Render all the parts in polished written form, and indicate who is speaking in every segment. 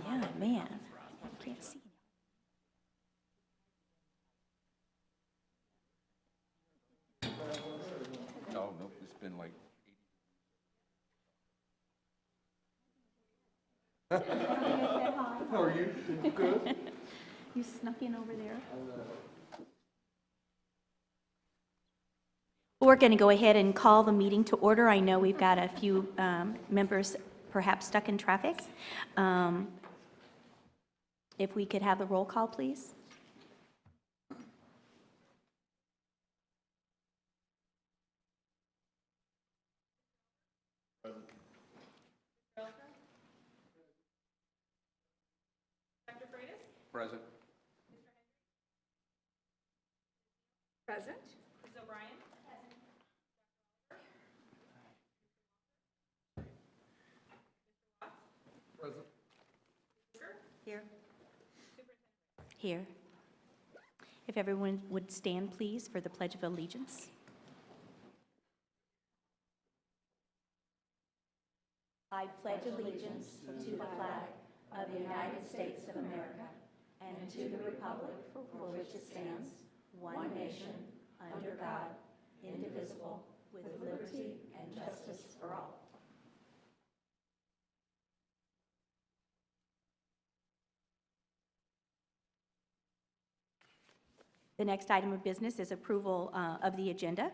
Speaker 1: Yeah, man, I can't see.
Speaker 2: No, nope, it's been like
Speaker 3: How are you? Good.
Speaker 1: You snuck in over there. We're going to go ahead and call the meeting to order. I know we've got a few members perhaps stuck in traffic. If we could have the roll call, please.
Speaker 2: present.
Speaker 4: Present.
Speaker 2: Present.
Speaker 1: Here. Here. If everyone would stand, please, for the Pledge of Allegiance. I pledge allegiance to the flag of the United States of America and to the republic for which it stands, one nation, under God, indivisible, with liberty and justice for all. The next item of business is approval of the agenda.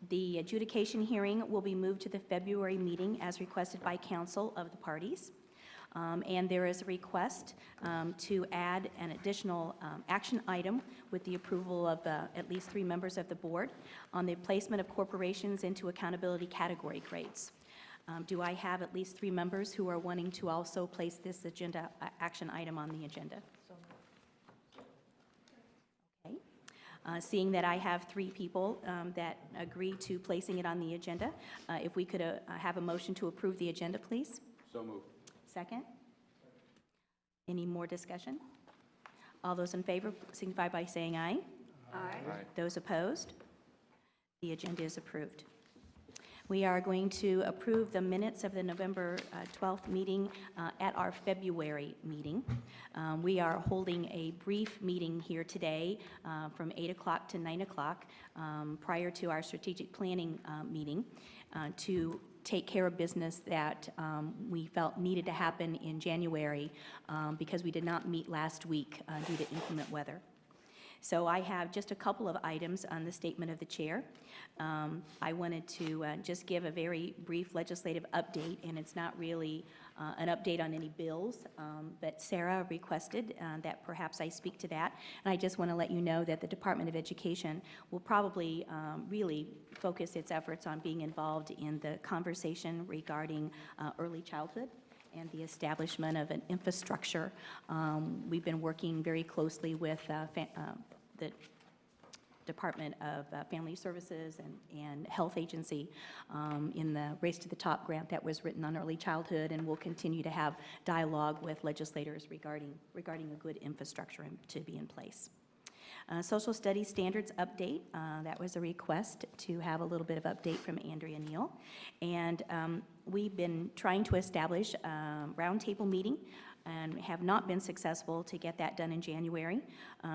Speaker 1: The adjudication hearing will be moved to the February meeting as requested by counsel of the parties. And there is a request to add an additional action item with the approval of at least 3 members of the board on the placement of corporations into accountability category grades. Do I have at least 3 members who are wanting to also place this agenda action item on the agenda? Okay. Seeing that I have 3 people that agree to placing it on the agenda, if we could have a motion to approve the agenda, please.
Speaker 2: So moved.
Speaker 1: Second? Any more discussion? All those in favor signify by saying aye.
Speaker 4: Aye.
Speaker 2: Aye.
Speaker 1: Those opposed? The agenda is approved. We are going to approve the minutes of the November 12th meeting at our February meeting. We are holding a brief meeting here today from 8 o'clock to 9 o'clock prior to our strategic planning meeting to take care of business that we felt needed to happen in January because we did not meet last week due to inclement weather. So I have just a couple of items on the statement of the chair. I wanted to just give a very brief legislative update, and it's not really an update on any bills, but Sarah requested that perhaps I speak to that. And I just want to let you know that the Department of Education will probably really focus its efforts on being involved in the conversation regarding early childhood and the establishment of an infrastructure. We've been working very closely with the Department of Family Services and Health Agency in the Race to the Top grant that was written on early childhood, and we'll continue to have dialogue with legislators regarding a good infrastructure to be in place. Social Studies Standards Update, that was a request to have a little bit of update from Andrea Neal. And we've been trying to establish a roundtable meeting and have not been successful to get that done in January.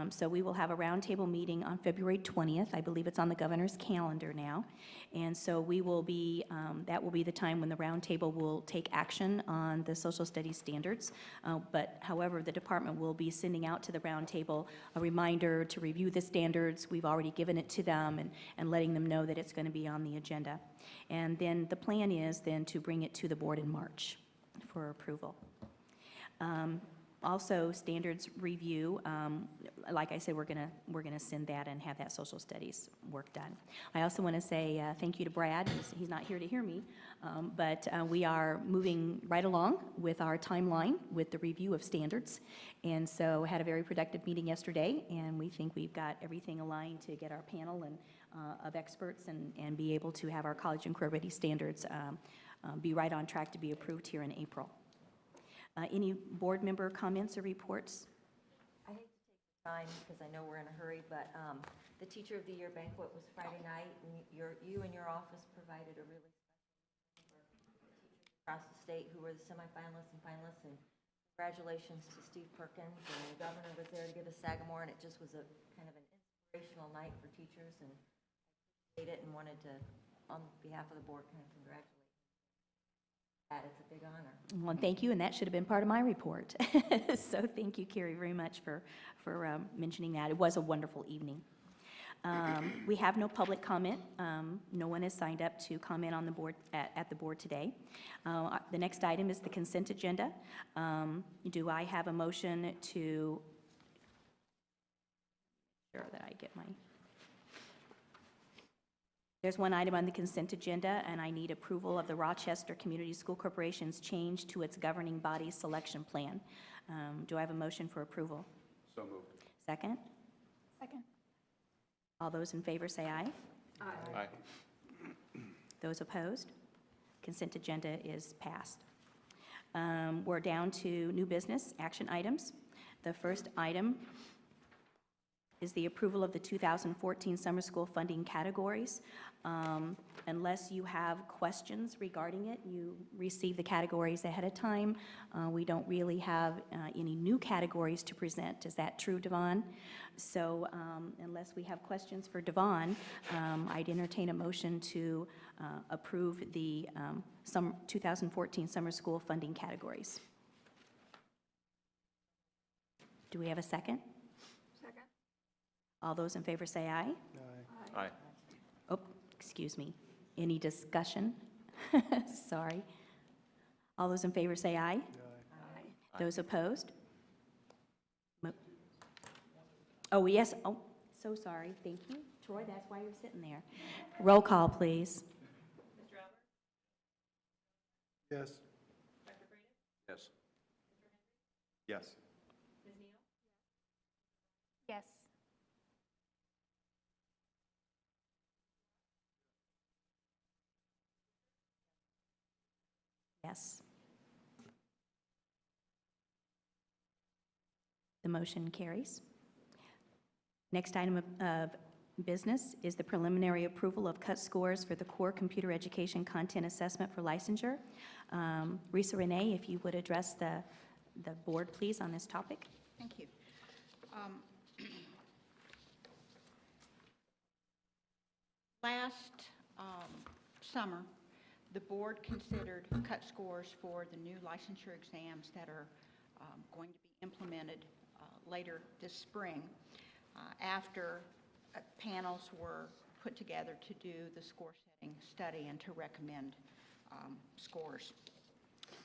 Speaker 1: So we will have a roundtable meeting on February 20th. I believe it's on the governor's calendar now. And so we will be, that will be the time when the roundtable will take action on the social studies standards. But however, the department will be sending out to the roundtable a reminder to review the standards. We've already given it to them and letting them know that it's going to be on the agenda. And then the plan is then to bring it to the board in March for approval. Also, standards review, like I said, we're gonna send that and have that social studies work done. I also want to say thank you to Brad. He's not here to hear me, but we are moving right along with our timeline with the review of standards. And so had a very productive meeting yesterday, and we think we've got everything aligned to get our panel and of experts and be able to have our college and career ready standards be right on track to be approved here in April. Any board member comments or reports?
Speaker 5: I hate to take the time because I know we're in a hurry, but the Teacher of the Year banquet was Friday night, and you and your office provided a really special for teachers across the state who were the semifinalists and finalists, and congratulations to Steve Perkins, and the governor was there to give us Sagamore, and it just was a kind of an inspirational night for teachers, and I appreciate it and wanted to, on behalf of the board, kind of congratulate that. It's a big honor.
Speaker 1: Well, thank you, and that should have been part of my report. So thank you, Carrie, very much for mentioning that. It was a wonderful evening. We have no public comment. No one has signed up to comment on the board, at the board today. The next item is the consent agenda. Do I have a motion to, sure that I get my, there's one item on the consent agenda, and I need approval of the Rochester Community School Corporation's change to its governing body selection plan. Do I have a motion for approval?
Speaker 2: So moved.
Speaker 1: Second?
Speaker 4: Second.
Speaker 1: All those in favor say aye.
Speaker 2: Aye.
Speaker 1: Those opposed? Consent agenda is passed. We're down to new business action items. The first item is the approval of the 2014 summer school funding categories. Unless you have questions regarding it, you receive the categories ahead of time. We don't really have any new categories to present. Is that true, Devon? So unless we have questions for Devon, I'd entertain a motion to approve the 2014 summer school funding categories. Do we have a second?
Speaker 4: Second.
Speaker 1: All those in favor say aye.
Speaker 2: Aye.
Speaker 1: Oh, excuse me. Any discussion? Sorry. All those in favor say aye.
Speaker 4: Aye.
Speaker 1: Those opposed? Oh, yes. Oh, so sorry. Thank you. Troy, that's why you're sitting there. Roll call, please.
Speaker 3: Yes.
Speaker 2: Yes.
Speaker 3: Yes.
Speaker 4: Yes.
Speaker 1: Yes. The motion carries. Next item of business is the preliminary approval of cut scores for the core computer education content assessment for licensure. Risa Renee, if you would address the board, please, on this topic.
Speaker 6: Thank you. Last summer, the board considered cut scores for the new licensure exams that are going to be implemented later this spring after panels were put together to do the score setting study and to recommend scores.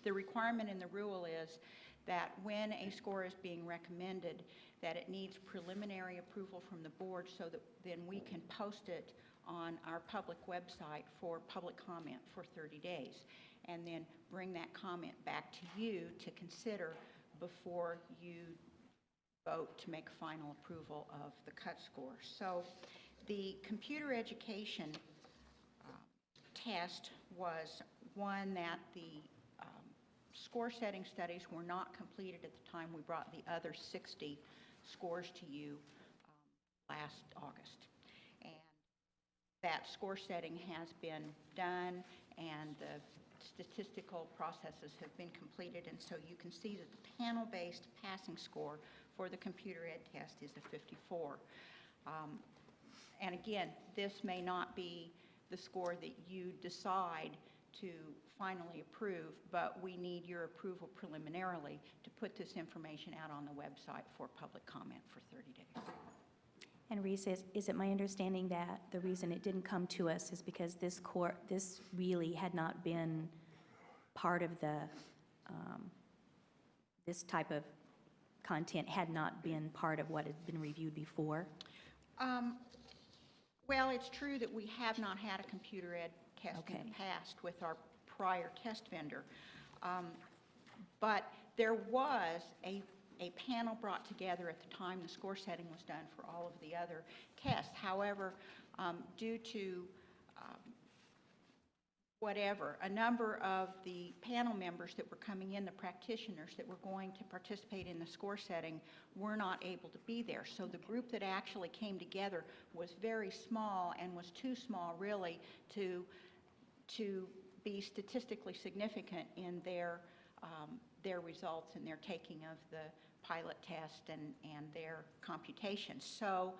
Speaker 6: The requirement in the rule is that when a score is being recommended, that it needs preliminary approval from the board so that then we can post it on our public website for public comment for 30 days, and then bring that comment back to you to consider before you vote to make final approval of the cut score. So the computer education test was one that the score setting studies were not completed at the time we brought the other 60 scores to you last August. And that score setting has been done and the statistical processes have been completed, and so you can see that the panel-based passing score for the computer ed test is a 54. And again, this may not be the score that you decide to finally approve, but we need your approval preliminarily to put this information out on the website for public comment for 30 days.
Speaker 1: And Risa, is it my understanding that the reason it didn't come to us is because this really had not been part of the, this type of content had not been part of what had been reviewed before?
Speaker 6: Well, it's true that we have not had a computer ed test in the past with our prior test vendor. But there was a panel brought together at the time the score setting was done for all of the other tests. However, due to a number of the panel members that were coming in, the practitioners that were going to participate in the score setting, were not able to be there. So the group that actually came together was very small and was too small really to be statistically significant in their their results and their taking of the pilot test and their computations. So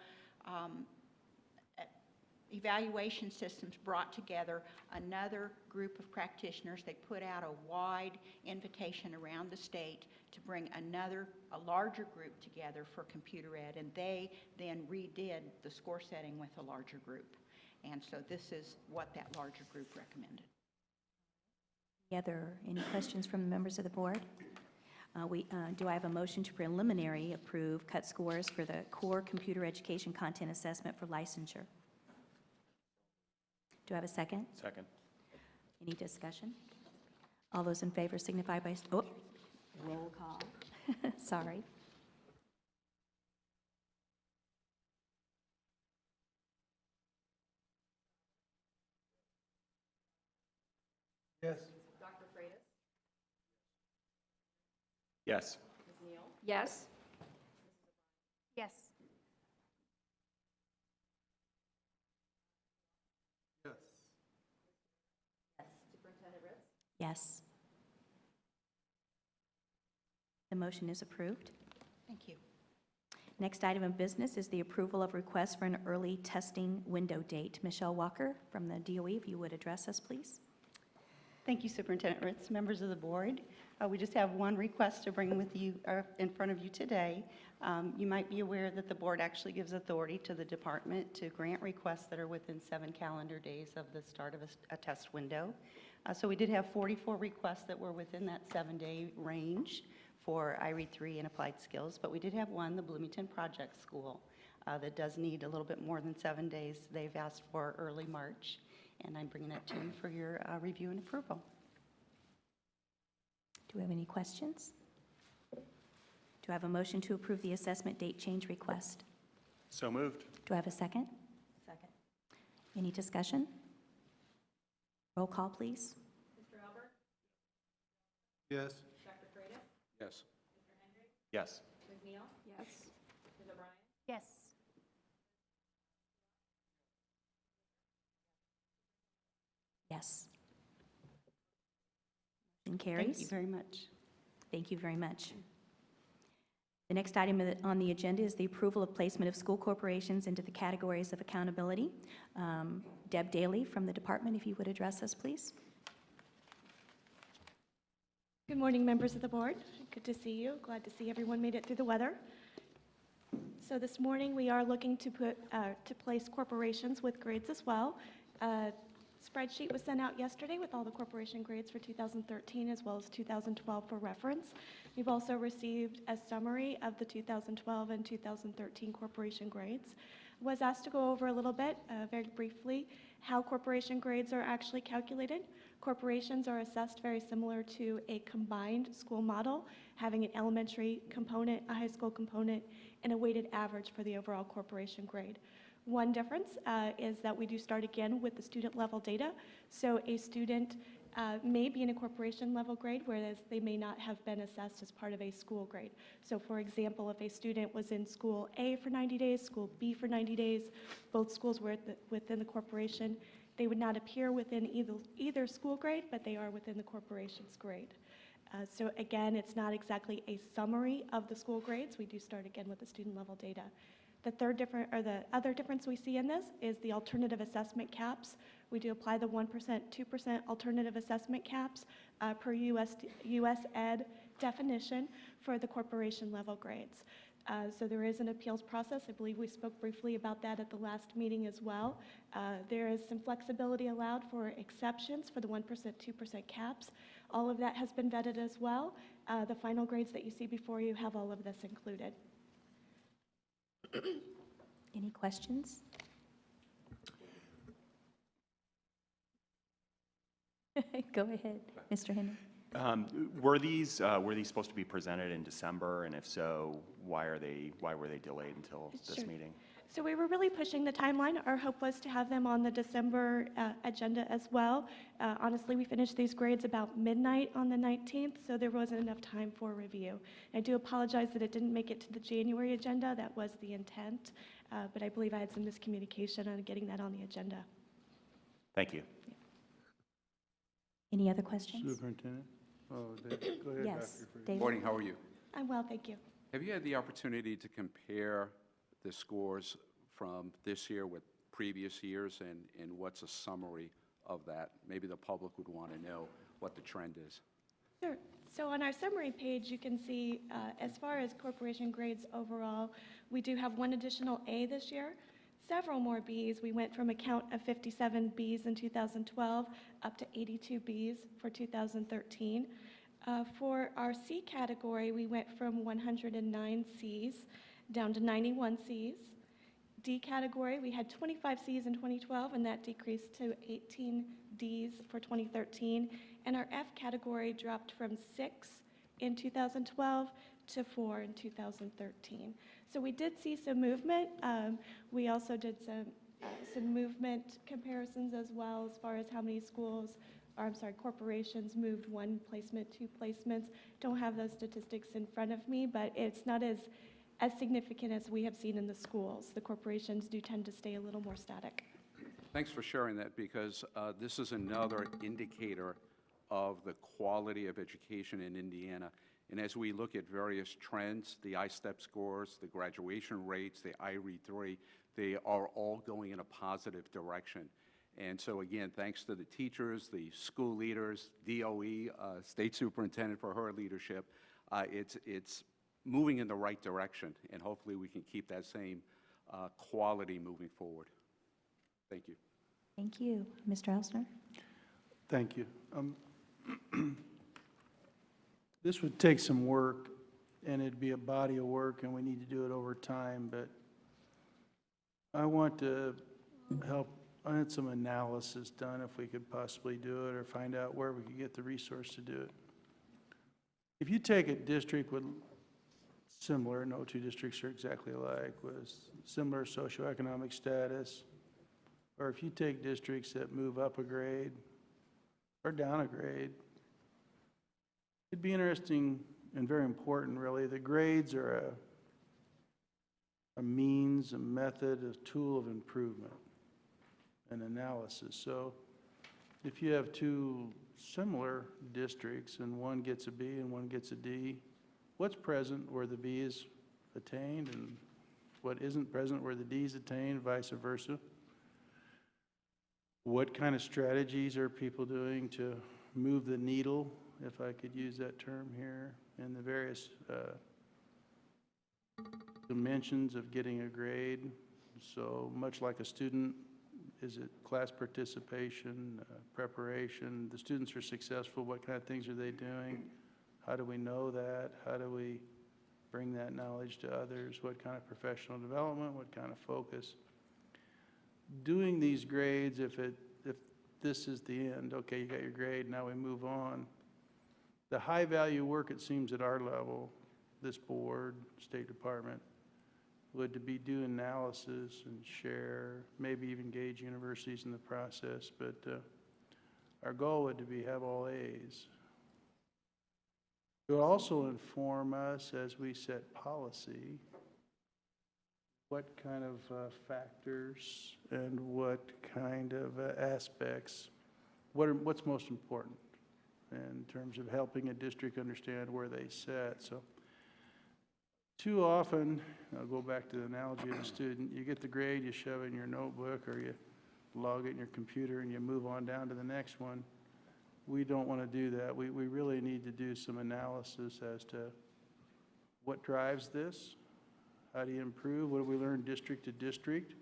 Speaker 6: Evaluation Systems brought together another group of practitioners. They put out a wide invitation around the state to bring a larger group together for computer ed, and they then redid the score setting with a larger group. And so this is what that larger group recommended.
Speaker 1: Any questions from the members of the board? Do I have a motion to preliminary approve cut scores for the core computer education content assessment for licensure? Do I have a second?
Speaker 2: Second.
Speaker 1: Any discussion? All those in favor signify by, roll call. Sorry.
Speaker 3: Yes.
Speaker 2: Yes.
Speaker 4: Yes. Yes.
Speaker 3: Yes.
Speaker 1: Yes. The motion is approved.
Speaker 6: Thank you.
Speaker 1: Next item of business is the approval of request for an early testing window date. Michelle Walker from the DOE, if you would address us, please.
Speaker 7: Thank you, Superintendent Ritz, members of the board. We just have one request to bring with you, in front of you today. You might be aware that the board actually gives authority to the department to grant requests that are within 7 calendar days of the start of a test window. So we did have 44 requests that were within that 7-day range for IREAD 3 and applied skills, but we did have one, the Bloomington Project School, that does need a little bit more than 7 days. They've asked for early March, and I'm bringing it to you for your review and approval.
Speaker 1: Do we have any questions? Do I have a motion to approve the assessment date change request?
Speaker 2: So moved.
Speaker 1: Do I have a second?
Speaker 5: Second.
Speaker 1: Any discussion? Roll call, please.
Speaker 3: Yes.
Speaker 2: Yes. Yes.
Speaker 4: Yes. Yes.
Speaker 1: Yes. Motion carries.
Speaker 7: Thank you very much.
Speaker 1: Thank you very much. The next item on the agenda is the approval of placement of school corporations into the categories of accountability. Deb Daly from the department, if you would address us, please.
Speaker 8: Good morning, members of the board. Good to see you. Glad to see everyone made it through the weather. So this morning, we are looking to place corporations with grades as well. Spreadsheet was sent out yesterday with all the corporation grades for 2013 as well as 2012 for reference. We've also received a summary of the 2012 and 2013 corporation grades. Was asked to go over a little bit, very briefly, how corporation grades are actually calculated. Corporations are assessed very similar to a combined school model, having an elementary component, a high school component, and a weighted average for the overall corporation grade. One difference is that we do start again with the student level data. So a student may be in a corporation level grade, whereas they may not have been assessed as part of a school grade. So for example, if a student was in school A for 90 days, school B for 90 days, both schools were within the corporation, they would not appear within either school grade, but they are within the corporation's grade. So again, it's not exactly a summary of the school grades. We do start again with the student level data. The other difference we see in this is the alternative assessment caps. We do apply the 1%, 2% alternative assessment caps per US Ed definition for the corporation level grades. So there is an appeals process. I believe we spoke briefly about that at the last meeting as well. There is some flexibility allowed for exceptions for the 1%, 2% caps. All of that has been vetted as well. The final grades that you see before you have all of this included.
Speaker 1: Any questions? Go ahead, Mr. Henry.
Speaker 2: Were these supposed to be presented in December, and if so, why were they delayed until this
Speaker 8: Sure.
Speaker 2: meeting?
Speaker 8: So we were really pushing the timeline. Our hope was to have them on the December agenda as well. Honestly, we finished these grades about midnight on the 19th, so there wasn't enough time for review. I do apologize that it didn't make it to the January agenda. That was the intent, but I believe I had some miscommunication on getting that on the agenda.
Speaker 2: Thank you.
Speaker 1: Any other questions?
Speaker 3: Superintendent? Oh, Dave, go ahead,
Speaker 1: Yes,
Speaker 3: Dr. Freed.
Speaker 1: David?
Speaker 9: Morning, how are you?
Speaker 8: I'm well, thank you.
Speaker 9: Have you had the opportunity to compare the scores from this year with previous years, and what's a summary of that? Maybe the public would want to know what the trend is.
Speaker 8: Sure. So on our summary page, you can see, as far as corporation grades overall, we do have one additional A this year, several more Bs. We went from a count of 57 Bs in 2012 up to 82 Bs for 2013. For our C category, we went from 109 Cs down to 91 Cs. D category, we had 25 Cs in 2012, and that decreased to 18 Ds for 2013. And our F category dropped from 6 in 2012 to 4 in 2013. So we did see some movement. We also did some movement comparisons as well, as far as how many schools, or I'm sorry, corporations moved one placement, two placements. Don't have those statistics in front of me, but it's not as significant as we have seen in the schools. The corporations do tend to stay a little more static.
Speaker 9: Thanks for sharing that, because this is another indicator of the quality of education in Indiana. And as we look at various trends, the I-STEP scores, the graduation rates, the I-READ3, they are all going in a positive direction. And so again, thanks to the teachers, the school leaders, DOE, State Superintendent for her leadership, it's moving in the right direction, and hopefully we can keep that same quality moving forward. Thank you.
Speaker 1: Thank you. Mr. Elsner?
Speaker 3: Thank you. This would take some work, and it'd be a body of work, and we need to do it over time, but I want to help. I had some analysis done if we could possibly do it, or find out where we could get the resource to do it. If you take a district with similar, no two districts are exactly alike, with similar socioeconomic status, or if you take districts that move up a grade or down a grade, it'd be interesting and very important, really. The grades are a means, a method, a tool of improvement and analysis. So if you have two similar districts and one gets a B and one gets a D, what's present where the B is attained and what isn't present where the D is attained, vice versa? What kind of strategies are people doing to move the needle, if I could use that term here, in the various dimensions of getting a grade? So much like a student, is it class participation, preparation? The students are successful, what kind of things are they doing? How do we know that? How do we bring that knowledge to others? What kind of professional development? What kind of focus? Doing these grades, if this is the end, okay, you got your grade, now we move on. The high value work, it seems, at our level, this board, State Department, would to be do analysis and share, maybe even engage universities in the process, but our goal would to be have all A's. It will also inform us as we set policy what kind of factors and what kind of aspects, what's most important in terms of helping a district understand where they sit. So too often, I'll go back to the analogy of the student, you get the grade, you shove it in your notebook or you log it in your computer and you move on down to the next one. We don't want to do that. We really need to do some analysis as to what drives this, how do you improve, what do we learn district to district.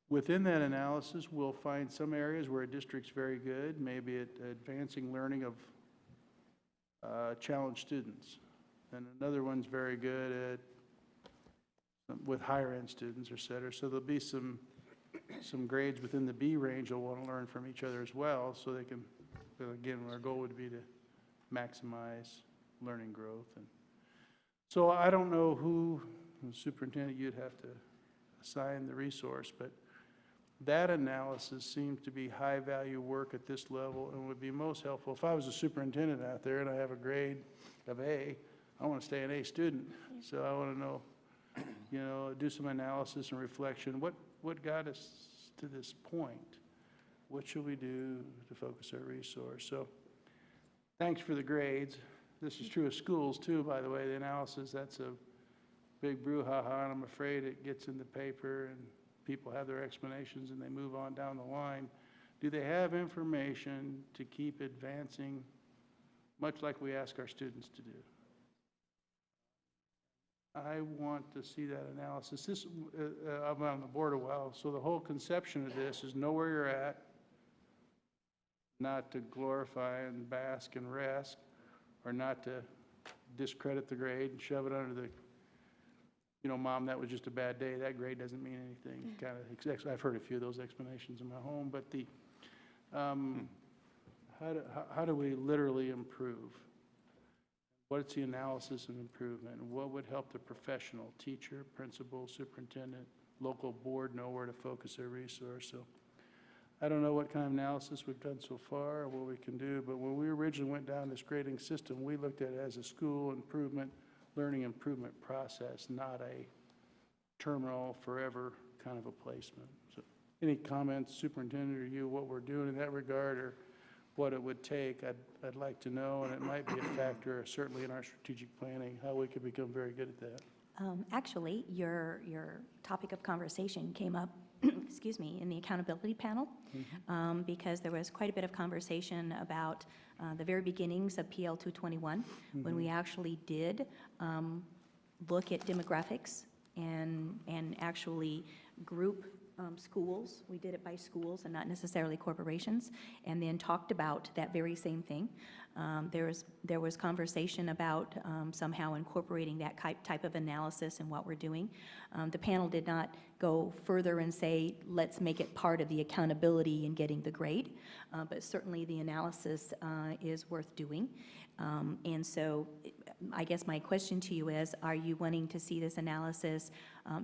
Speaker 3: Within that analysis, we'll find some areas where a district's very good, maybe at advancing learning of challenged students. And another one's very good at with higher end students, et cetera. So there'll be some grades within the B range they'll want to learn from each other as well, so they can, again, our goal would be to maximize learning growth. And so I don't know who, the superintendent, you'd have to assign the resource, but that analysis seems to be high value work at this level and would be most helpful. If I was a superintendent out there and I have a grade of A, I want to stay an A student. So I want to know, you know, do some analysis and reflection. What got us to this point? What should we do to focus our resource? So Thanks for the grades. This is true of schools too, by the way, the analysis, that's a big brouhaha, and I'm afraid it gets in the paper and people have their explanations and they move on down the line. Do they have information to keep advancing, much like we ask our students to do? I want to see that analysis. This, I've been on the board a while, so the whole conception of this is know where you're at, not to glorify and bask and rest, or not to discredit the grade and shove it under the, you know, Mom, that was just a bad day, that grade doesn't mean anything, kind of, I've heard a few of those explanations in my home, but the, how do we literally improve? What's the analysis of improvement? And what would help the professional, teacher, principal, superintendent, local board know where to focus their resource? So I don't know what kind of analysis we've done so far or what we can do, but when we originally went down this grading system, we looked at it as a school improvement, learning improvement process, not a terminal, forever kind of a placement. So any comments, superintendent or you, what we're doing in that regard or what it would take, I'd like to know, and it might be a factor, certainly in our strategic planning, how we could become very good at that.
Speaker 1: Actually, your topic of conversation came up, excuse me, in the accountability panel, because there was quite a bit of conversation about the very beginnings of PL 221, when we actually did look at demographics and actually group schools. We did it by schools and not necessarily corporations, and then talked about that very same thing. There was conversation about somehow incorporating that type of analysis in what we're doing. The panel did not go further and say, let's make it part of the accountability in getting the grade, but certainly the analysis is worth doing. And so I guess my question to you is, are you wanting to see this analysis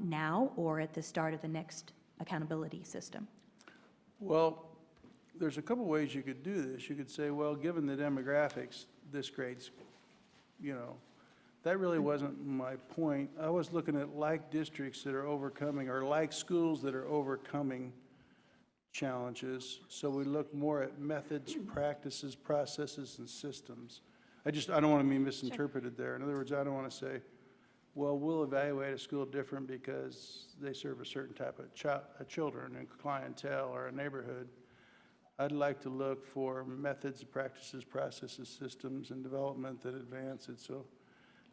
Speaker 1: now or at the start of the next accountability system?
Speaker 3: Well, there's a couple ways you could do this. You could say, well, given the demographics, this grade's, you know, that really wasn't my point. I was looking at like districts that are overcoming, or like schools that are overcoming challenges. So we look more at methods, practices, processes, and systems. I don't want to be misinterpreted there. In other words, I don't want to say, well, we'll evaluate a school different because they serve a certain type of children and clientele or a neighborhood. I'd like to look for methods, practices, processes, systems, and development that advance it. So,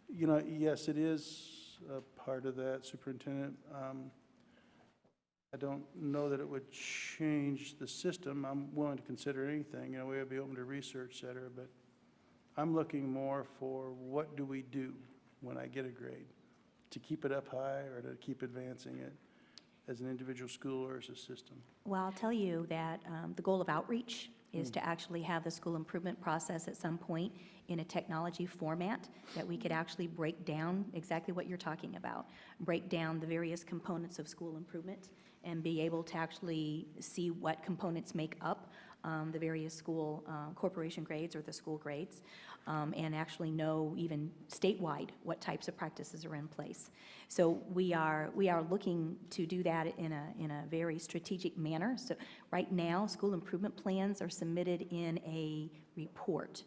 Speaker 3: you know, yes, it is a part of that, Superintendent. I don't know that it would change the system. I'm willing to consider anything. You know, we would be open to research, et cetera, but I'm looking more for what do we do when I get a grade, to keep it up high or to keep advancing it as an individual school or as a system?
Speaker 1: Well, I'll tell you that the goal of outreach is to actually have the school improvement process at some point in a technology format that we could actually break down exactly what you're talking about, break down the various components of school improvement and be able to actually see what components make up the various school corporation grades or the school grades, and actually know even statewide what types of practices are in place. So we are looking to do that in a very strategic manner. So right now, school improvement plans are submitted in a report,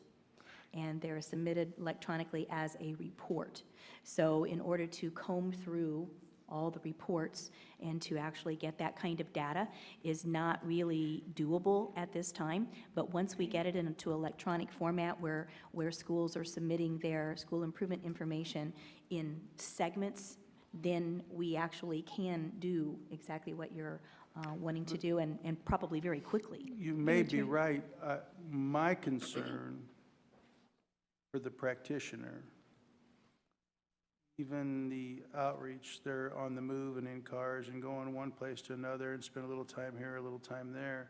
Speaker 1: and they're submitted electronically as a report. So in order to comb through all the reports and to actually get that kind of data is not really doable at this time. But once we get it into electronic format where schools are submitting their school improvement information in segments, then we actually can do exactly what you're wanting to do, and probably very quickly.
Speaker 3: You may be right. My concern for the practitioner, even the outreach, they're on the move and in cars and going one place to another and spend a little time here, a little time there.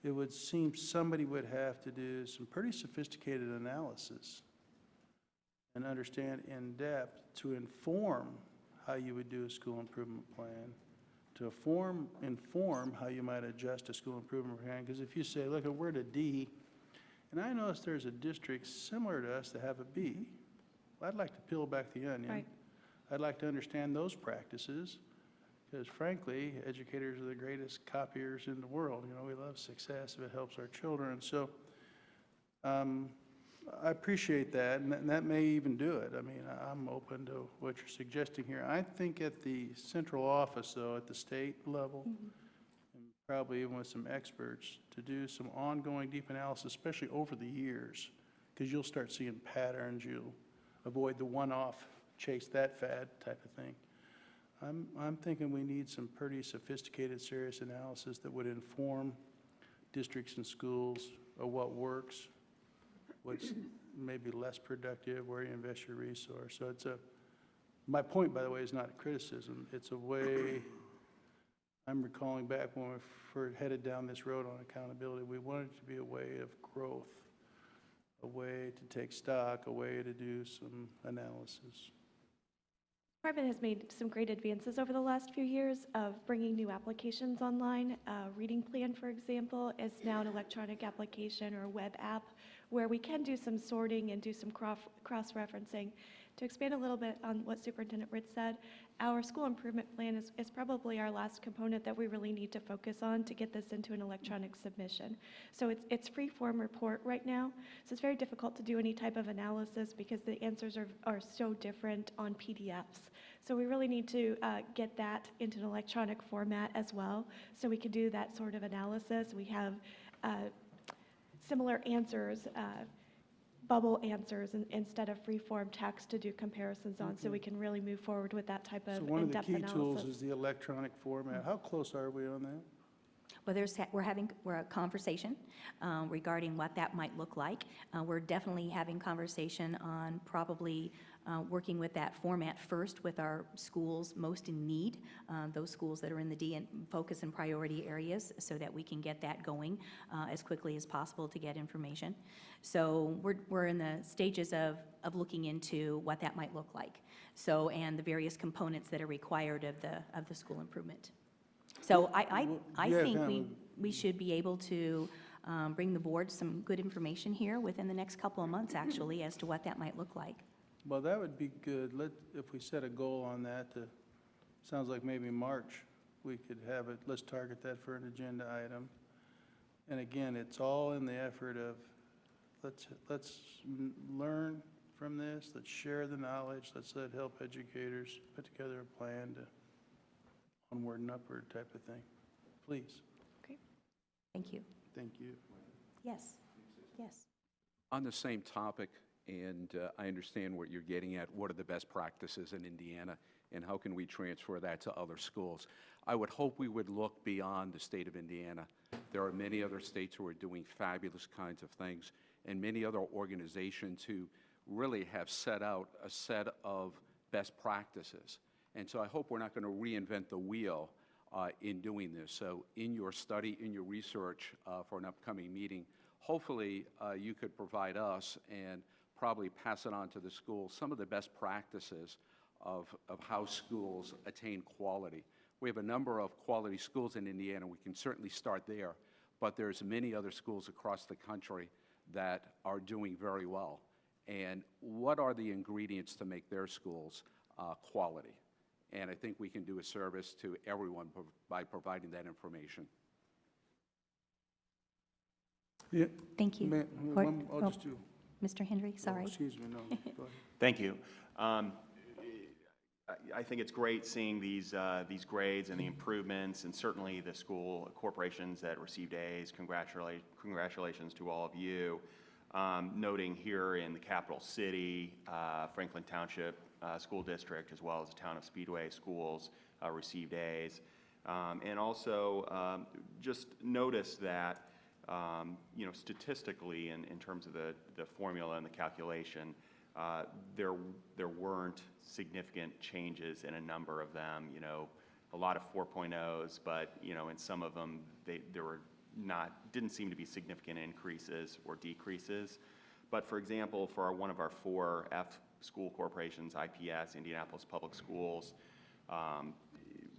Speaker 3: It would seem somebody would have to do some pretty sophisticated analysis and understand in depth to inform how you would do a school improvement plan, to inform how you might adjust a school improvement plan. Because if you say, look, we're at a D, and I notice there's a district similar to us that have a B, I'd like to peel back the onion.
Speaker 8: Right.
Speaker 3: I'd like to understand those practices, because frankly, educators are the greatest copiers in the world. You know, we love success if it helps our children. So I appreciate that, and that may even do it. I mean, I'm open to what you're suggesting here. I think at the central office, though, at the state level, and probably even with some experts, to do some ongoing deep analysis, especially over the years, because you'll start seeing patterns. You'll avoid the one-off, chase that fad type of thing. I'm thinking we need some pretty sophisticated, serious analysis that would inform districts and schools of what works, what's maybe less productive, where you invest your resource. So my point, by the way, is not a criticism. It's a way, I'm recalling back when we first headed down this road on accountability, we wanted it to be a way of growth, a way to take stock, a way to do some analysis.
Speaker 8: Department has made some great advances over the last few years of bringing new applications online. Reading Plan, for example, is now an electronic application or a web app where we can do some sorting and do some cross-referencing. To expand a little bit on what Superintendent Ritz said, our school improvement plan is probably our last component that we really need to focus on to get this into an electronic submission. So it's free-form report right now, so it's very difficult to do any type of analysis because the answers are so different on PDFs. So we really need to get that into an electronic format as well, so we can do that sort of analysis. We have similar answers, bubble answers instead of free-form text to do comparisons on, so we can really move forward with that type of
Speaker 3: So one of the
Speaker 8: in-depth
Speaker 3: key
Speaker 8: analysis.
Speaker 3: tools is the electronic format. How close are we on that?
Speaker 1: Well, we're a conversation regarding what that might look like. We're definitely having conversation on probably working with that format first with our schools most in need, those schools that are in the focus and priority areas, so that we can get that going as quickly as possible to get information. So we're in the stages of looking into what that might look like. So, and the various components that are required of the school improvement. So I
Speaker 3: Yeah,
Speaker 1: think
Speaker 3: kind
Speaker 1: we should be able to bring the board some good information here within the next couple of months, actually, as to what that might look like.
Speaker 3: Well, that would be good. If we set a goal on that, sounds like maybe March, we could have it, let's target that for an agenda item. And again, it's all in the effort of, let's learn from this, let's share the knowledge, let's help educators put together a plan to onward and upward type of thing. Please.
Speaker 1: Great. Thank you.
Speaker 3: Thank you.
Speaker 1: Yes. Yes.
Speaker 9: On the same topic, and I understand what you're getting at, what are the best practices in Indiana, and how can we transfer that to other schools? I would hope we would look beyond the state of Indiana. There are many other states who are doing fabulous kinds of things, and many other organizations who really have set out a set of best practices. And so I hope we're not going to reinvent the wheel in doing this. So in your study, in your research for an upcoming meeting, hopefully you could provide us and probably pass it on to the schools, some of the best practices of how schools attain quality. We have a number of quality schools in Indiana. We can certainly start there, but there's many other schools across the country that are doing very well. And what are the ingredients to make their schools quality? And I think we can do a service to everyone by providing that information.
Speaker 3: Yeah.
Speaker 1: Thank you.
Speaker 3: I'll just do.
Speaker 1: Mr. Hendry, sorry.
Speaker 3: Oh, excuse me, no, go ahead.
Speaker 2: Thank you. I think it's great seeing these grades and the improvements, and certainly the school corporations that received A's. Congratulations to all of you. Noting here in the capital city, Franklin Township School District, as well as the town of Speedway schools received A's. And also just notice that, statistically, in terms of the formula and the calculation, there weren't significant changes in a number of them. A lot of 4.0s, but in some of them didn't seem to be significant increases or decreases. But for example, for one of our 4 F school corporations, IPS, Indianapolis Public Schools,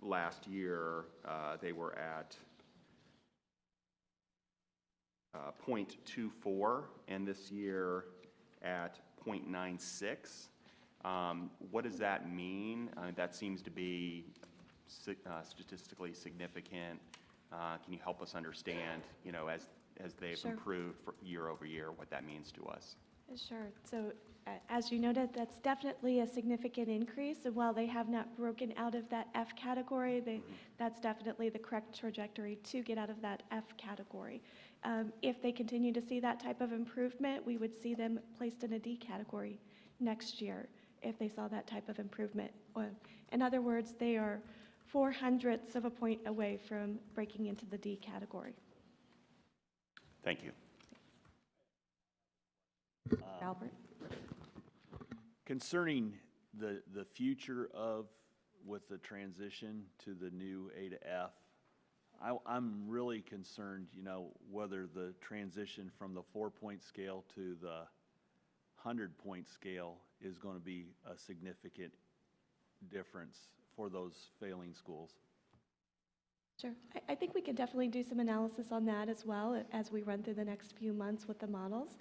Speaker 2: last year they were at 0.24, and this year at 0.96. What does that mean? That seems to be statistically significant. Can you help us understand, as they've
Speaker 8: Sure.
Speaker 2: improved year over year, what that means to us?
Speaker 8: Sure. So as you noted, that's definitely a significant increase. And while they have not broken out of that F category, that's definitely the correct trajectory to get out of that F category. If they continue to see that type of improvement, we would see them placed in a D category next year if they saw that type of improvement. In other words, they are 0.04 of a point away from breaking into the D category.
Speaker 2: Thank you.
Speaker 1: Albert?
Speaker 10: Concerning the future of, with the transition to the new A to F, I'm really concerned, whether the transition from the 4-point scale to the 100-point scale is going to be a significant difference for those failing schools.
Speaker 8: Sure. I think we can definitely do some analysis on that as well as we run through the next few months with the models.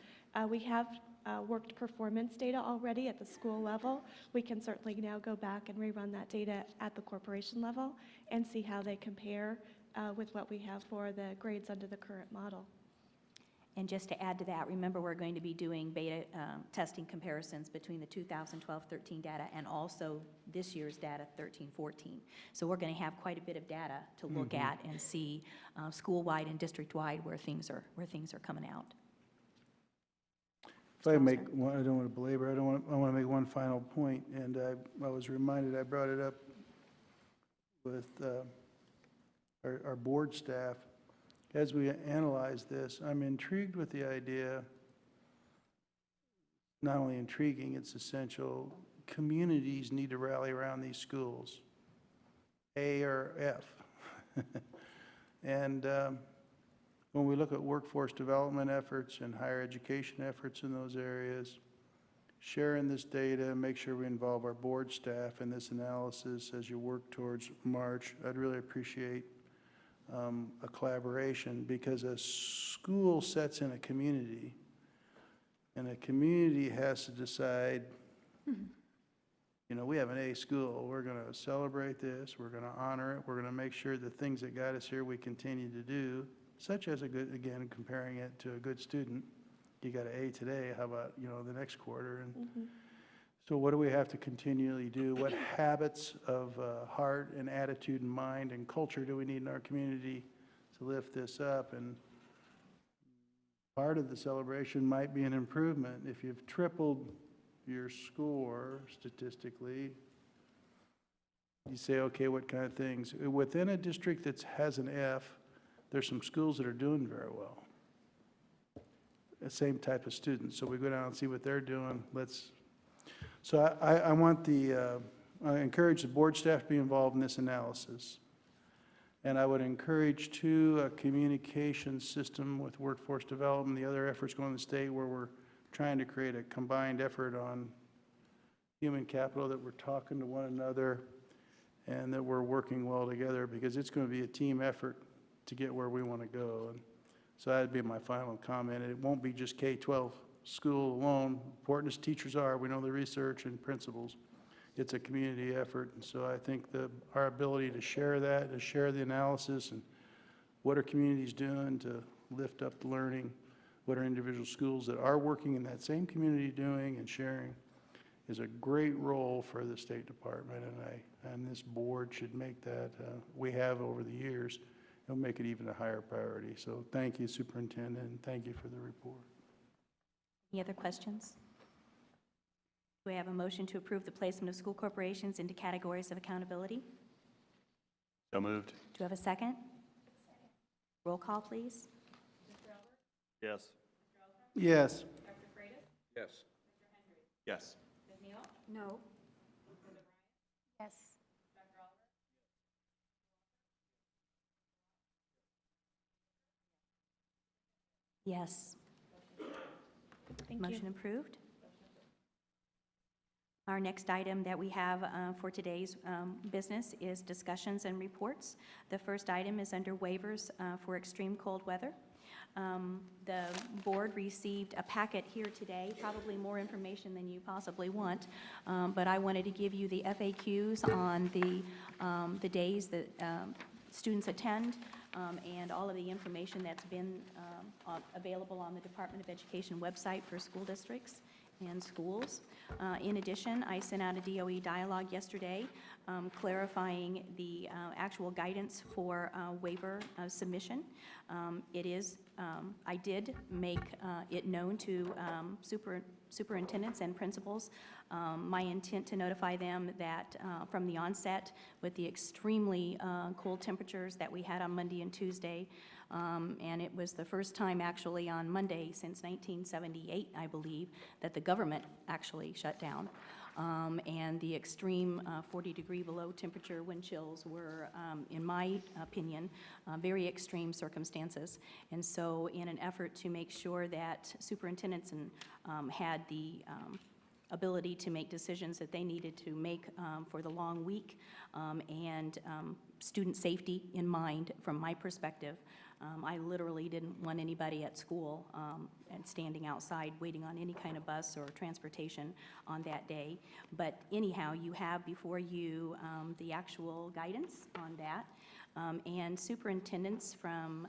Speaker 8: We have worked performance data already at the school level. We can certainly now go back and rerun that data at the corporation level and see how they compare with what we have for the grades under the current model.
Speaker 1: And just to add to that, remember we're going to be doing beta testing comparisons between the 2012-13 data and also this year's data, 13-14. So we're going to have quite a bit of data to look at and see school-wide and district-wide where things are coming out.
Speaker 3: If I make one, I don't want to belabor, I want to make one final point, and I was reminded, I brought it up with our board staff. As we analyze this, I'm intrigued with the idea, not only intriguing, it's essential, communities need to rally around these schools, A or F. And when we look at workforce development efforts and higher education efforts in those areas, sharing this data, make sure we involve our board staff in this analysis as you work towards March, I'd really appreciate a collaboration, because a school sets in a community, and a community has to decide, we have an A school, we're going to celebrate this, we're going to honor it, we're going to make sure the things that got us here we continue to do, such as again, comparing it to a good student. You got an A today, how about, the next quarter? And so what do we have to continually do? What habits of heart and attitude and mind and culture do we need in our community to lift this up? And part of the celebration might be an improvement. If you've tripled your score statistically, you say, okay, what kind of things? Within a district that has an F, there's some schools that are doing very well. The same type of students. So we go down and see what they're doing. So I want I encourage the board staff to be involved in this analysis. And I would encourage, too, a communication system with workforce development, the other efforts going to the state where we're trying to create a combined effort on human capital, that we're talking to one another and that we're working well together, because it's going to be a team effort to get where we want to go. And so that'd be my final comment. It won't be just K-12 school alone, important as teachers are, we know the research and principals, it's a community effort. And so I think our ability to share that, to share the analysis and what are communities doing to lift up the learning, what are individual schools that are working in that same community doing and sharing, is a great role for the State Department. And this board should make that, we have over the years, it'll make it even a higher priority. So thank you, Superintendent, and thank you for the report.
Speaker 1: Any other questions? Do we have a motion to approve the placement of school corporations into categories of accountability?
Speaker 2: So moved.
Speaker 1: Do we have a second? Roll call, please.
Speaker 10: Yes.
Speaker 3: Yes.
Speaker 9: Yes.
Speaker 2: Yes.
Speaker 4: No. Yes.
Speaker 1: Yes.
Speaker 8: Thank you.
Speaker 1: Motion approved. Our next item that we have for today's business is discussions and reports. The first item is under waivers for extreme cold weather. The board received a packet here today, probably more information than you possibly want, but I wanted to give you the FAQs on the days that students attend. and all of the information that's been available on the Department of Education website for school districts and schools. In addition, I sent out a DOE dialogue yesterday clarifying the actual guidance for waiver submission. I did make it known to superintendents and principals my intent to notify them that from the onset, with the extremely cold temperatures that we had on Monday and Tuesday, and it was the first time actually on Monday since 1978, I believe, that the government actually shut down. And the extreme 40-degree below temperature wind chills were, in my opinion, very extreme circumstances. And so in an effort to make sure that superintendents had the ability to make decisions that they needed to make for the long week, and student safety in mind from my perspective, I literally didn't want anybody at school and standing outside waiting on any kind of bus or transportation on that day. But anyhow, you have before you the actual guidance on that. And superintendents from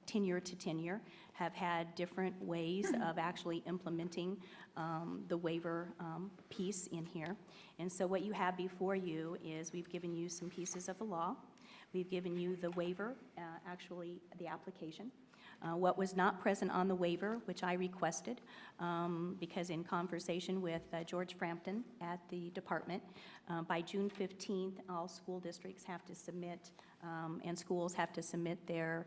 Speaker 1: tenure to tenure have had different ways of actually implementing the waiver piece in here. And so what you have before you is we've given you some pieces of the law. We've given you the waiver, actually the application. What was not present on the waiver, which I requested, because in conversation with George Frampton at the department, by June 15th, all school districts have to submit, and schools have to submit their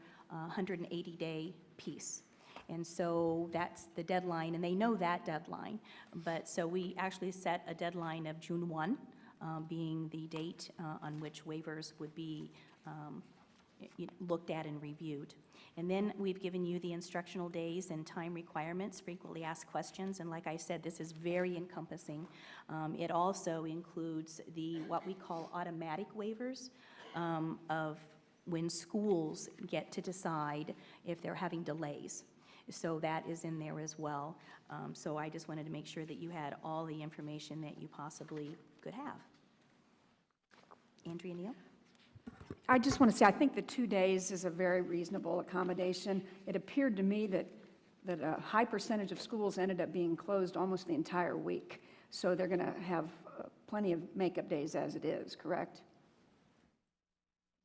Speaker 1: 180-day piece. And so that's the deadline, and they know that deadline. But so we actually set a deadline of June 1, being the date on which waivers would be looked at and reviewed. And then we've given you the instructional days and time requirements, frequently asked questions, and like I said, this is very encompassing. It also includes what we call automatic waivers of when schools get to decide if they're having delays. So that is in there as well. So I just wanted to make sure that you had all the information that you possibly could have. Andrea Neal?
Speaker 4: I just want to say, I think the 2 days is a very reasonable accommodation. It appeared to me that a high percentage of schools ended up being closed almost the entire week. So they're going to have plenty of makeup days as it is, correct?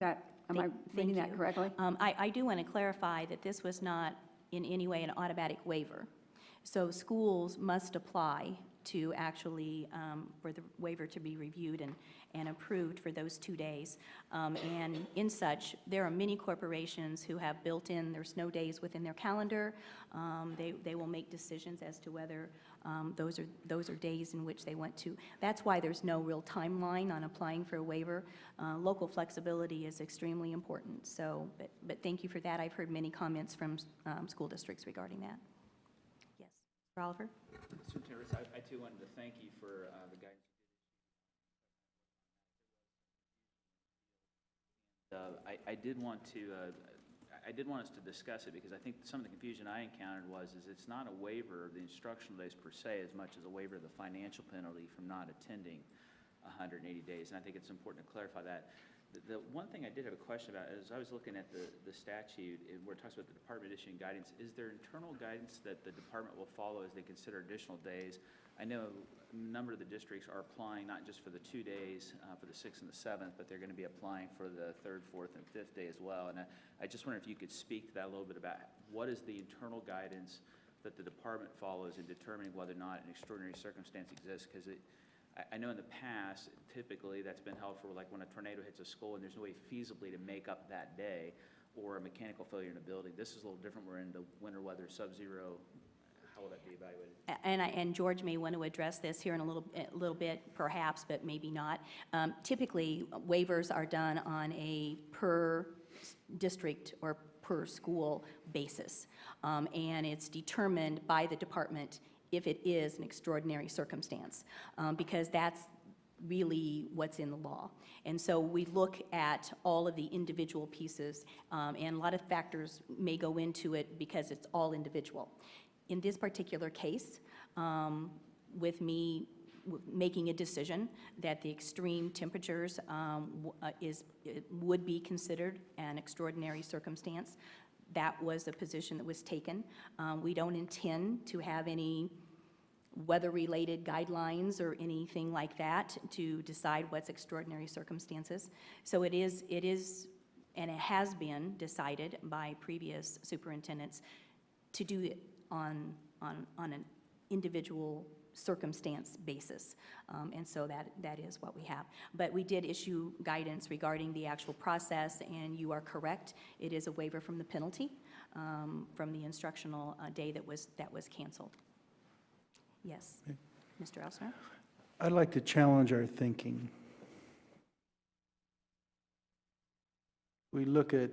Speaker 4: Am I reading that correctly?
Speaker 1: I do want to clarify that this was not in any way an automatic waiver. So schools must apply to actually, for the waiver to be reviewed and approved for those 2 days. And in such, there are many corporations who have built in their snow days within their calendar. They will make decisions as to whether those are days in which they want to. That's why there's no real timeline on applying for a waiver. Local flexibility is extremely important. So, but thank you for that. I've heard many comments from school districts regarding that. Yes, Mr. Oliver?
Speaker 11: Superintendent Ritz, I too wanted to thank you for the guidance you did. I did want us to discuss it because I think some of the confusion I encountered is it's not a waiver of the instructional days per se as much as a waiver of the financial penalty from not attending 180 days, and I think it's important to clarify that. The one thing I did have a question about is I was looking at the statute where it talks about the department issuing guidance. Is there internal guidance that the department will follow as they consider additional days? I know a number of the districts are applying not just for the 2 days, for the 6th and the 7th, but they're going to be applying for the 3rd, 4th, and 5th day as well. And I just wonder if you could speak to that a little bit about what is the internal guidance that the department follows in determining whether or not an extraordinary circumstance exists, because I know in the past, typically that's been held for like when a tornado hits a school and there's no way feasibly to make up that day, or a mechanical failure in a building. This is a little different. We're in the winter weather, sub-zero. How will that be evaluated?
Speaker 1: And George may want to address this here in a little bit, perhaps, but maybe not. Typically, waivers are done on a per district or per school basis, and it's determined by the department if it is an extraordinary circumstance, because that's really what's in the law. And so we look at all of the individual pieces, and a lot of factors may go into it because it's all individual. In this particular case, with me making a decision that the extreme temperatures would be considered an extraordinary circumstance. That was a position that was taken. We don't intend to have any weather-related guidelines or anything like that to decide what's extraordinary circumstances. So it is, and it has been decided by previous superintendents to do it on an individual circumstance basis. And so that is what we have. But we did issue guidance regarding the actual process, and you are correct. It is a waiver from the penalty from the instructional day that was canceled. Yes, Mr. Elsner?
Speaker 3: I'd like to challenge our thinking. We look at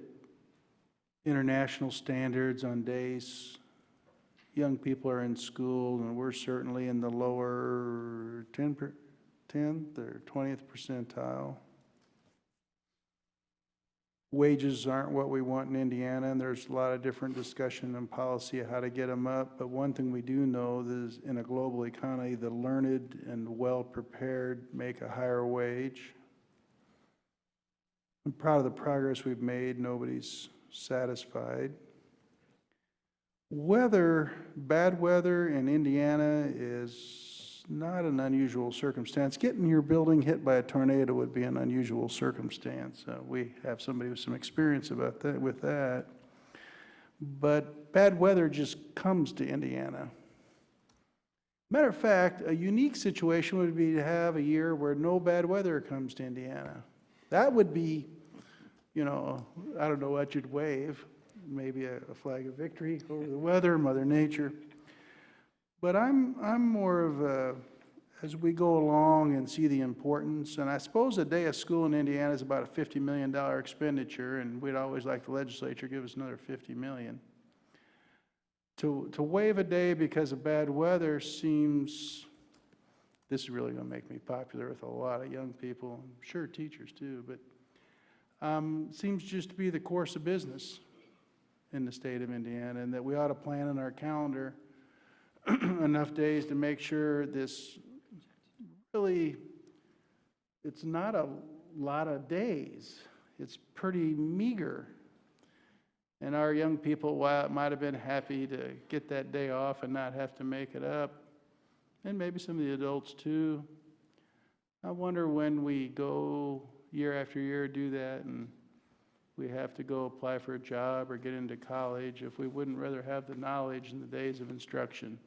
Speaker 3: international standards on days young people are in school, and we're certainly in the lower 10th or 20th percentile. Wages aren't what we want in Indiana, and there's a lot of different discussion and policy of how to get them up. But one thing we do know is in a global economy, the learned and well-prepared make a higher wage. I'm proud of the progress we've made. Nobody's satisfied. Bad weather in Indiana is not an unusual circumstance. Getting your building hit by a tornado would be an unusual circumstance. We have somebody with some experience with that. But bad weather just comes to Indiana. Matter of fact, a unique situation would be to have a year where no bad weather comes to Indiana. That would be, I don't know what you'd wave. Maybe a flag of victory over the weather, Mother Nature. But I'm more of as we go along and see the importance, and I suppose a day of school in Indiana is about a $50 million expenditure, and we'd always like the legislature to give us another $50 million. To waive a day because of bad weather seems, this is really going to make me popular with a lot of young people, I'm sure teachers too, but seems just to be the course of business in the state of Indiana, and that we ought to plan in our calendar enough days to make sure this really, it's not a lot of days. It's pretty meager. And our young people, while it might have been happy to get that day off and not have to make it up, and maybe some of the adults too, I wonder when we go year after year do that and we have to go apply for a job or get into college, if we wouldn't rather have the knowledge in the days of instruction.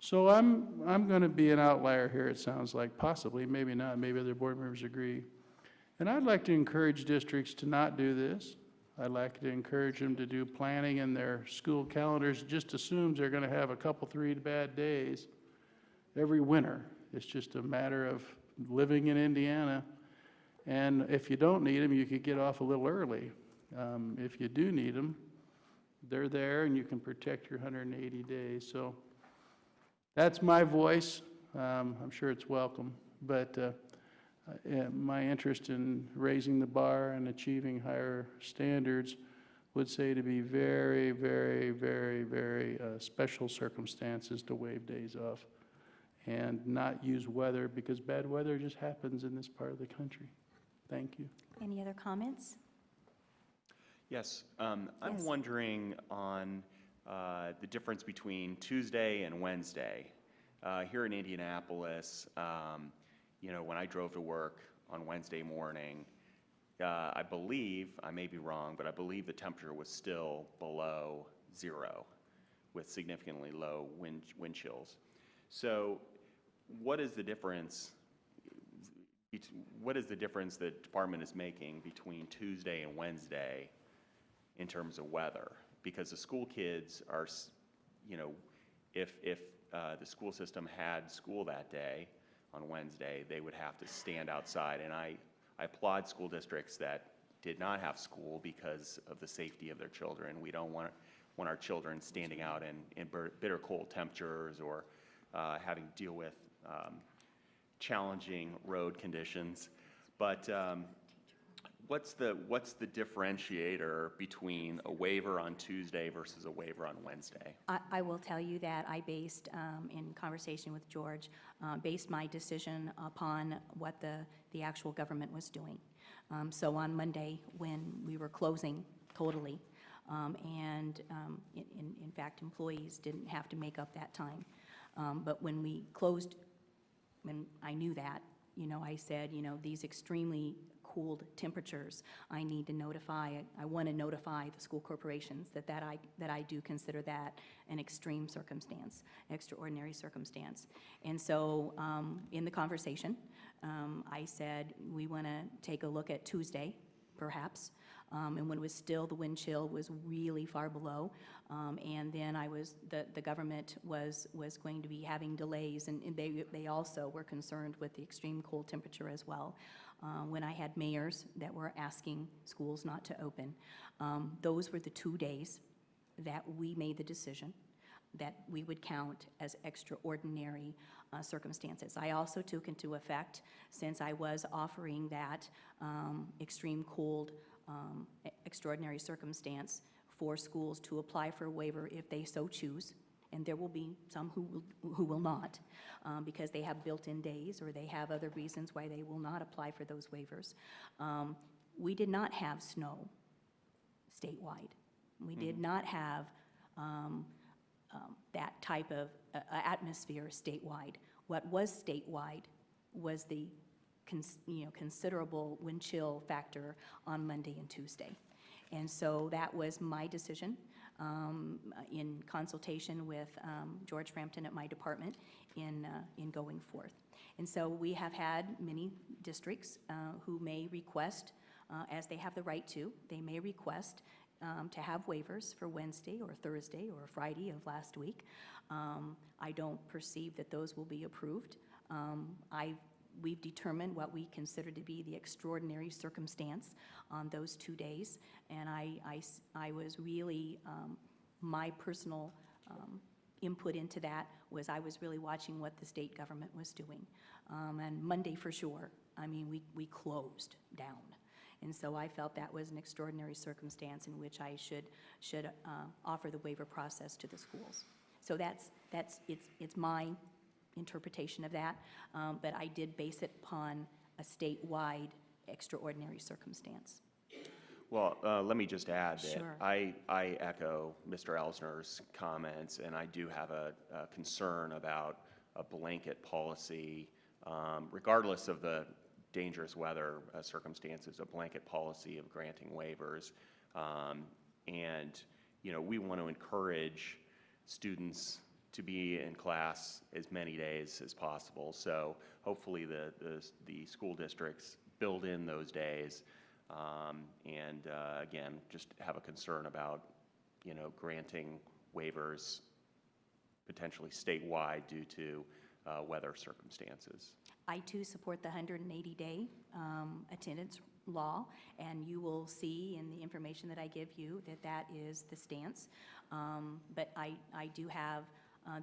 Speaker 3: So I'm going to be an outlier here, it sounds like, possibly, maybe not, maybe other board members agree. And I'd like to encourage districts to not do this. I'd like to encourage them to do planning in their school calendars. It just assumes they're going to have a couple, 3 bad days every winter. It's just a matter of living in Indiana. And if you don't need them, you could get off a little early. If you do need them, they're there and you can protect your 180 days. So that's my voice. I'm sure it's welcome. But my interest in raising the bar and achieving higher standards would say to be very, very, very, very special circumstances to waive days off and not use weather, because bad weather just happens in this part of the country. Thank you.
Speaker 1: Any other comments?
Speaker 2: Yes, I'm wondering on the difference between Tuesday and Wednesday. Here in Indianapolis, when I drove to work on Wednesday morning, I believe, I may be wrong, but I believe the temperature was still below 0 with significantly low wind chills. So what is the difference? What is the difference the department is making between Tuesday and Wednesday in terms of weather? Because the school kids are, if the school system had school that day on Wednesday, they would have to stand outside. And I applaud school districts that did not have school because of the safety of their children. We don't want our children standing out in bitter cold temperatures or having to deal with challenging road conditions. But what's the differentiator between a waiver on Tuesday versus a waiver on Wednesday?
Speaker 1: I will tell you that I based, in conversation with George, based my decision upon what the actual government was doing. So on Monday, when we were closing totally, and in fact, employees didn't have to make up that time. But when we closed, when I knew that, I said, these extremely cooled temperatures, I need to notify, I want to notify the school corporations that I do consider that an extreme circumstance, extraordinary circumstance. And so in the conversation, I said, we want to take a look at Tuesday, perhaps, and when it was still, the wind chill was really far below, and then the government was going to be having delays, and they also were concerned with the extreme cold temperature as well. When I had mayors that were asking schools not to open, those were the 2 days that we made the decision that we would count as extraordinary circumstances. I also took into effect, since I was offering that extreme cold, extraordinary circumstance for schools to apply for a waiver if they so choose, and there will be some who will not, because they have built-in days or they have other reasons why they will not apply for those waivers. We did not have snow statewide. We did not have that type of atmosphere statewide. What was statewide was the considerable wind chill factor on Monday and Tuesday. And so that was my decision in consultation with George Frampton at my department in going forth. And so we have had many districts who may request, as they have the right to, they may request to have waivers for Wednesday or Thursday or Friday of last week. I don't perceive that those will be approved. We've determined what we consider to be the extraordinary circumstance on those 2 days, and I was really, my personal input into that was I was really watching what the state government was doing. And Monday for sure, I mean, we closed down. And so I felt that was an extraordinary circumstance in which I should offer the waiver process to the schools. So it's my interpretation of that, but I did base it upon a statewide extraordinary circumstance.
Speaker 2: Well, let me just add that
Speaker 1: Sure.
Speaker 2: I echo Mr. Elsner's comments, and I do have a concern about a blanket policy, regardless of the dangerous weather circumstances, a blanket policy of granting waivers. And, we want to encourage students to be in class as many days as possible. So hopefully the school districts build in those days. And again, just have a concern about, granting waivers potentially statewide due to weather circumstances.
Speaker 1: I too support the 180-day attendance law, and you will see in the information that I give you that is the stance. But I do have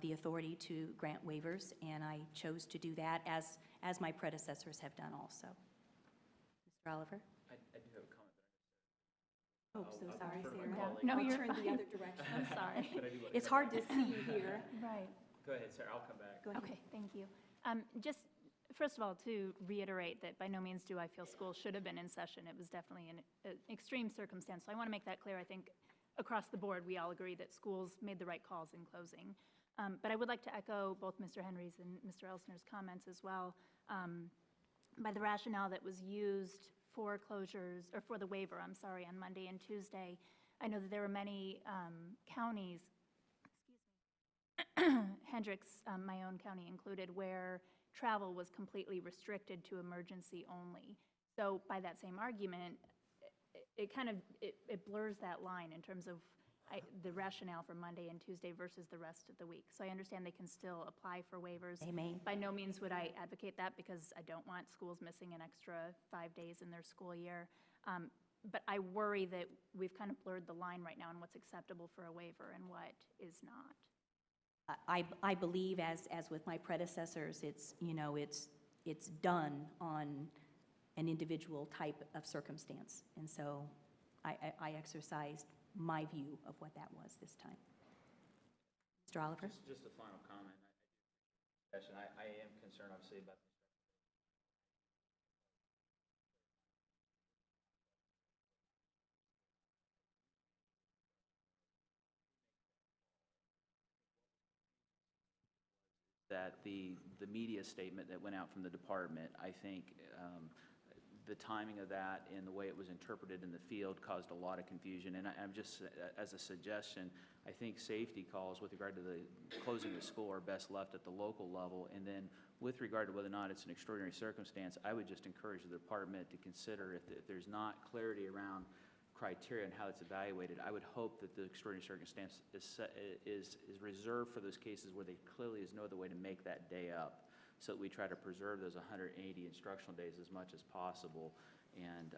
Speaker 1: the authority to grant waivers, and I chose to do that as my predecessors have done also. Mr. Oliver?
Speaker 11: I do have a comment.
Speaker 1: Oh, so sorry, Sarah.
Speaker 4: No,
Speaker 1: I'll
Speaker 4: you're
Speaker 1: turn the
Speaker 4: fine.
Speaker 1: other direction. I'm sorry.
Speaker 11: But I do want to
Speaker 1: It's
Speaker 11: go
Speaker 1: hard
Speaker 11: back.
Speaker 1: to see here.
Speaker 12: Right.
Speaker 11: Go ahead, Sarah, I'll come back.
Speaker 1: Go ahead.
Speaker 12: Okay, thank you. Just, first of all, to reiterate that by no means do I feel schools should have been in session. It was definitely an extreme circumstance. So I want to make that clear. I think across the board, we all agree that schools made the right calls in closing. But I would like to echo both Mr. Henry's and Mr. Elsner's comments as well. By the rationale that was used for closures, or for the waiver, I'm sorry, on Monday and Tuesday, I know that there were many counties, Hendricks, my own county included, where travel was completely restricted to emergency only. So by that same argument, it kind of, it blurs that line in terms of the rationale for Monday and Tuesday versus the rest of the week. So I understand they can still apply for waivers.
Speaker 1: They may.
Speaker 12: By no means would I advocate that, because I don't want schools missing an extra 5 days in their school year. But I worry that we've kind of blurred the line right now on what's acceptable for a waiver and what is not.
Speaker 1: I believe, as with my predecessors, it's done on an individual type of circumstance. And so I exercised my view of what that was this time. Mr. Oliver?
Speaker 11: Just a final comment. I am concerned, obviously, about that the media statement that went out from the department, I think the timing of that and the way it was interpreted in the field caused a lot of confusion. And I'm just, as a suggestion, I think safety calls with regard to the closing the school are best left at the local level. And then with regard to whether or not it's an extraordinary circumstance, I would just encourage the department to consider if there's not clarity around criteria and how it's evaluated, I would hope that the extraordinary circumstance is reserved for those cases where there clearly is no other way to make that day up, so that we try to preserve those 180 instructional days as much as possible. And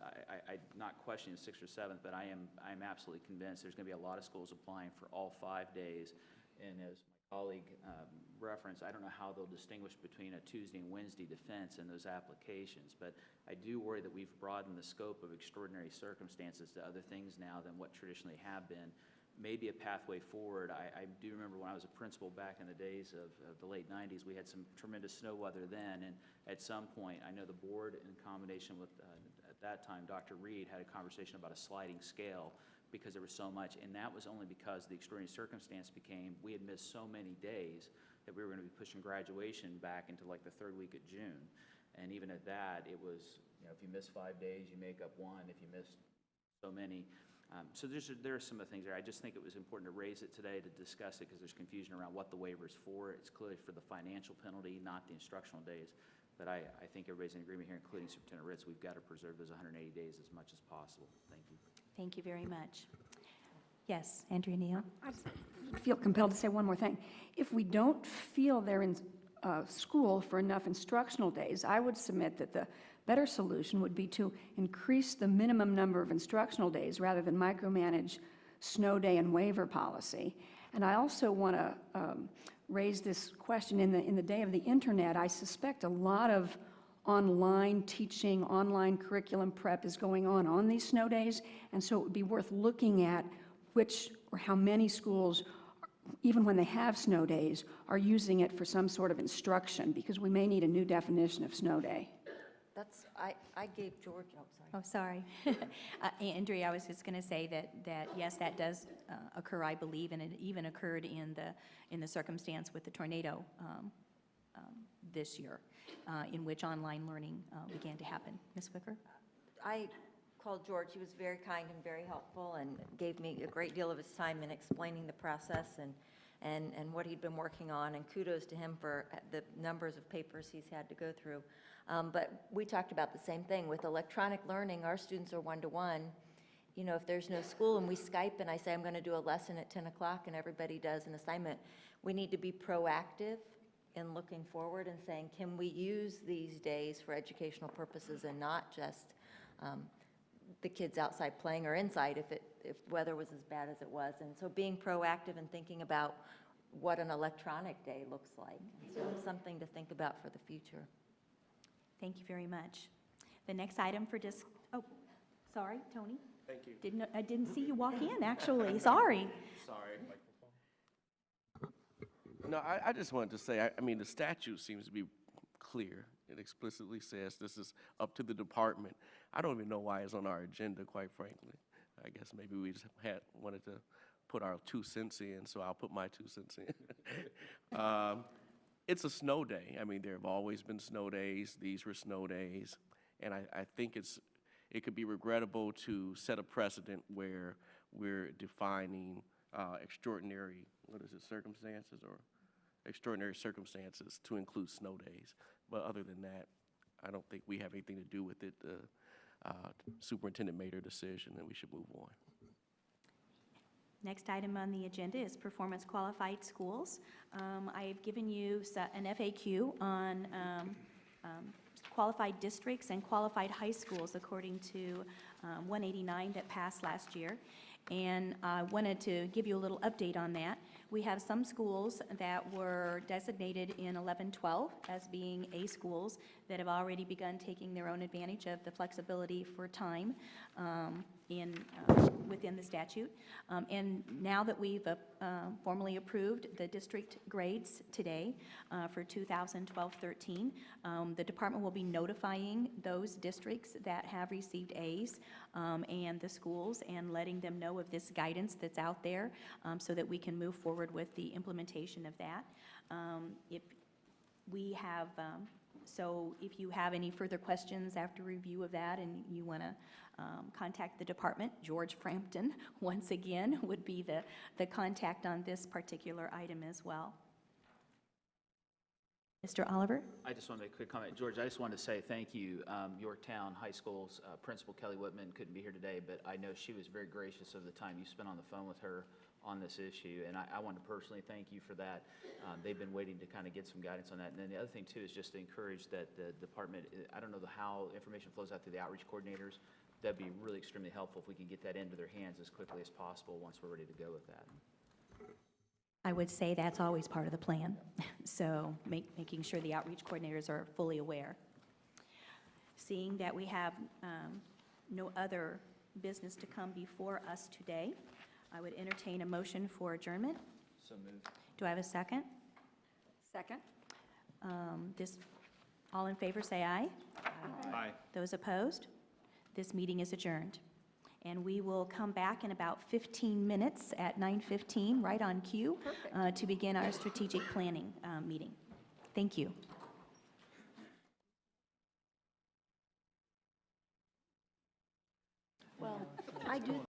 Speaker 11: I'm not questioning the 6th or 7th, but I'm absolutely convinced there's going to be a lot of schools applying for all 5 days. And as my colleague referenced, I don't know how they'll distinguish between a Tuesday and Wednesday defense in those applications, but I do worry that we've broadened the scope of extraordinary circumstances to other things now than what traditionally have been. Maybe a pathway forward. I do remember when I was a principal back in the days of the late 90s, we had some tremendous snow weather then, and at some point, I know the board, in combination with, at that time, Dr. Reed, had a conversation about a sliding scale because there was so much, and that was only because the extraordinary circumstance became, we had missed so many days that we were going to be pushing graduation back into like the 3rd week of June. And even at that, it was, if you miss 5 days, you make up 1. If you miss so many. So there are some of the things there. I just think it was important to raise it today, to discuss it, because there's confusion around what the waiver is for. It's clearly for the financial penalty, not the instructional days. But I think everybody's in agreement here, including Superintendent Ritz. We've got to preserve those 180 days as much as possible. Thank you.
Speaker 1: Thank you very much. Yes, Andrea Neal?
Speaker 4: I just feel compelled to say one more thing. If we don't feel they're in school for enough instructional days, I would submit that the better solution would be to increase the minimum number of instructional days rather than micromanage snow day and waiver policy. And I also want to raise this question. In the day of the internet, I suspect a lot of online teaching, online curriculum prep is going on these snow days, and so it would be worth looking at which or how many schools, even when they have snow days, are using it for some sort of instruction, because we may need a new definition of snow day.
Speaker 5: I gave George, sorry.
Speaker 1: Oh, sorry. Andrea, I was just going to say that yes, that does occur, I believe, and it even occurred in the circumstance with the tornado this year, in which online learning began to happen. Ms. Wicker?
Speaker 5: I called George. He was very kind and very helpful and gave me a great deal of his time in explaining the process and what he'd been working on, and kudos to him for the numbers of papers he's had to go through. But we talked about the same thing. With electronic learning, our students are one-to-one. If there's no school and we Skype and I say I'm going to do a lesson at 10 o'clock and everybody does an assignment, we need to be proactive in looking forward and saying, can we use these days for educational purposes and not just the kids outside playing or inside if weather was as bad as it was. And so being proactive and thinking about what an electronic day looks like. So something to think about for the future.
Speaker 1: Thank you very much. The next item for oh, sorry, Tony?
Speaker 13: Thank you.
Speaker 1: I didn't see you walk in, actually. Sorry.
Speaker 13: Sorry. No, I just wanted to say, I mean, the statute seems to be clear. It explicitly says this is up to the department. I don't even know why it's on our agenda, quite frankly. I guess maybe we just wanted to put our 2 cents in, so I'll put my 2 cents in. It's a snow day. I mean, there have always been snow days. These were snow days. And I think it could be regrettable to set a precedent where we're defining extraordinary, circumstances or extraordinary circumstances to include snow days. But other than that, I don't think we have anything to do with it. The superintendent made her decision, and we should move on.
Speaker 1: Next item on the agenda is performance qualified schools. I have given you an FAQ on qualified districts and qualified high schools according to 189 that passed last year. And I wanted to give you a little update on that. We have some schools that were designated in 11-12 as being A schools that have already begun taking their own advantage of the flexibility for time within the statute. And now that we've formally approved the district grades today for 2012-13, the department will be notifying those districts that have received A's and the schools and letting them know of this guidance that's out there so that we can move forward with the implementation of that. If we have, so if you have any further questions after review of that and you want to contact the department, George Frampton, once again, would be the contact on this particular item as well. Mr. Oliver?
Speaker 11: I just want to make a quick comment. George, I just wanted to say thank you. Yorktown High School's Principal Kelly Whitman couldn't be here today, but I know she was very gracious of the time you spent on the phone with her on this issue, and I want to personally thank you for that. They've been waiting to kind of get some guidance on that. And then the other thing, too, is just to encourage that the department, I don't know how information flows out to the outreach coordinators. That'd be really extremely helpful if we can get that into their hands as quickly as possible once we're ready to go with that.
Speaker 1: I would say that's always part of the plan, so making sure the outreach coordinators are fully aware. Seeing that we have no other business to come before us today, I would entertain a motion for adjournment.
Speaker 11: So moved.
Speaker 1: Do I have a second?
Speaker 4: Second?
Speaker 1: All in favor, say aye.
Speaker 2: Aye.
Speaker 1: Those opposed? This meeting is adjourned. And we will come back in about 15 minutes at 9:15, right on cue, to begin our strategic planning meeting. Thank you.
Speaker 4: Well, I do